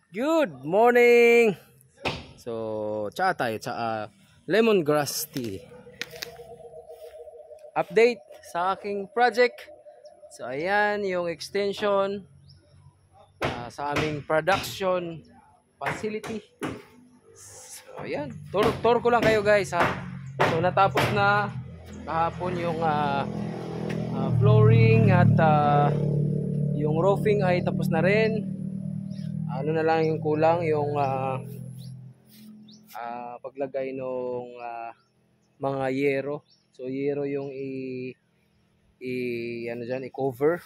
Good morning! So, tsaa tayo, tsaa lemongrass tea. Update sa aking project. So, ayan yung extension sa aming production facility. So, ayan. Tour ko lang kayo guys ha. So, natapos na kahapon yung flooring at yung roofing ay tapos na rin. Ano na lang yung kulang yung paglagay ng mga yero. So yero yung i-cover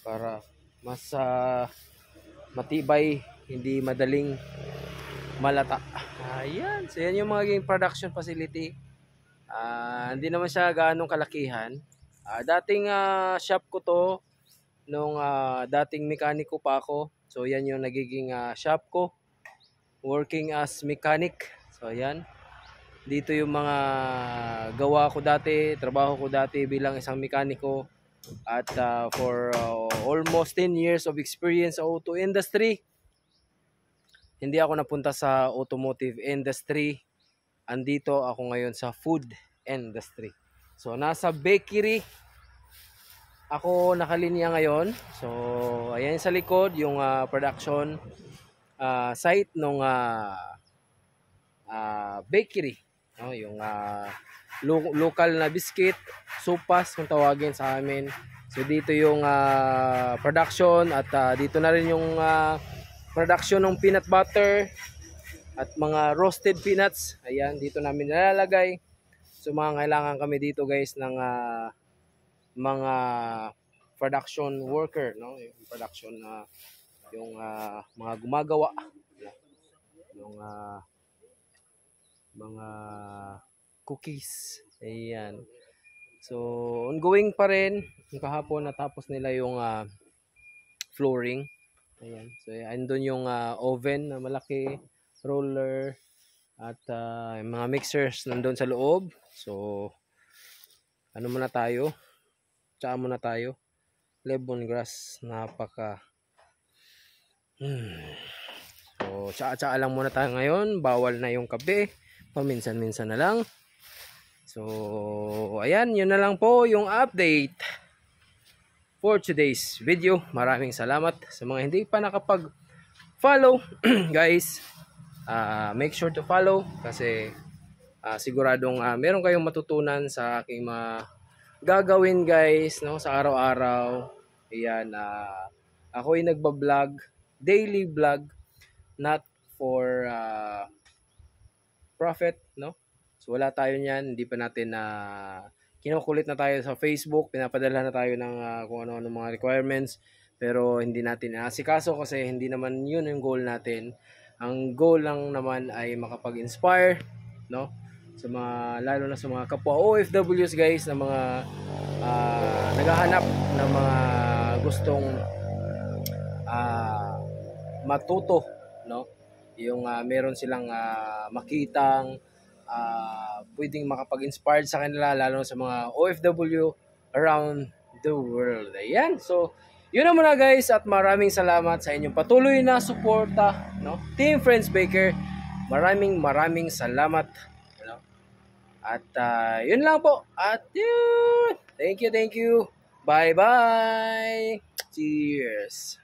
para mas matibay, hindi madaling malata. Ayan, so yan yung mga production facility. Hindi naman siya gaanong kalakihan. Dating shop ko to nung dating mekaniko pa ako. So yan yung nagiging shop ko, working as mechanic. So ayan, dito yung mga gawa ko dati, trabaho ko dati bilang isang mekaniko. At for almost 10 years of experience sa auto industry. Hindi ako napunta sa automotive industry. Andito ako ngayon sa food industry. So nasa bakery ako nakalinya ngayon. So ayan sa likod yung production site ng bakery, no? Yung local na biscuit, sopas kung tawagin sa amin. So dito yung production at dito na rin yung production ng peanut butter at mga roasted peanuts. Ayan, dito namin nilalagay. So mga kailangan kami dito guys ng mga production worker, no? Yung production yung mga gumagawa ng mga cookies. Ayan. So ongoing pa rin. Yung kahapon natapos nila yung flooring. Ayan. So andun yung oven na malaki, roller at yung mga mixers nandun sa loob. So ano muna tayo? Tsaa muna tayo. Lemongrass, napaka So tsaa lang muna tayo ngayon. Bawal na yung kape. Paminsan-minsan na lang. So ayan, yun na lang po yung update for today's video. Maraming salamat sa mga hindi pa nakapag-follow guys. Make sure to follow kasi siguradong meron kayong matutunan sa aking mga gagawin guys, no, sa araw-araw. Ayan, ako ay nagba-vlog, daily vlog, not for profit, no? So wala tayo niyan, hindi pa natin kinukulit na tayo sa Facebook, pinapadala na tayo ng kung ano-ano mga requirements, pero hindi natin asikaso kasi hindi naman yun yung goal natin. Ang goal lang naman ay makapag-inspire, no? Sa mga, lalo na sa mga kapwa OFWs guys, na mga naghahanap ng mga gustong matuto, no? Yung meron silang makitang pwedeng makapag-inspired sa kanila, lalo sa mga OFW around the world. Ayan, so yun na muna guys, at maraming salamat sa inyong patuloy na suporta, no? Team Friends Baker, maraming salamat, no? At yun lang po, at yun, thank you, bye bye, cheers.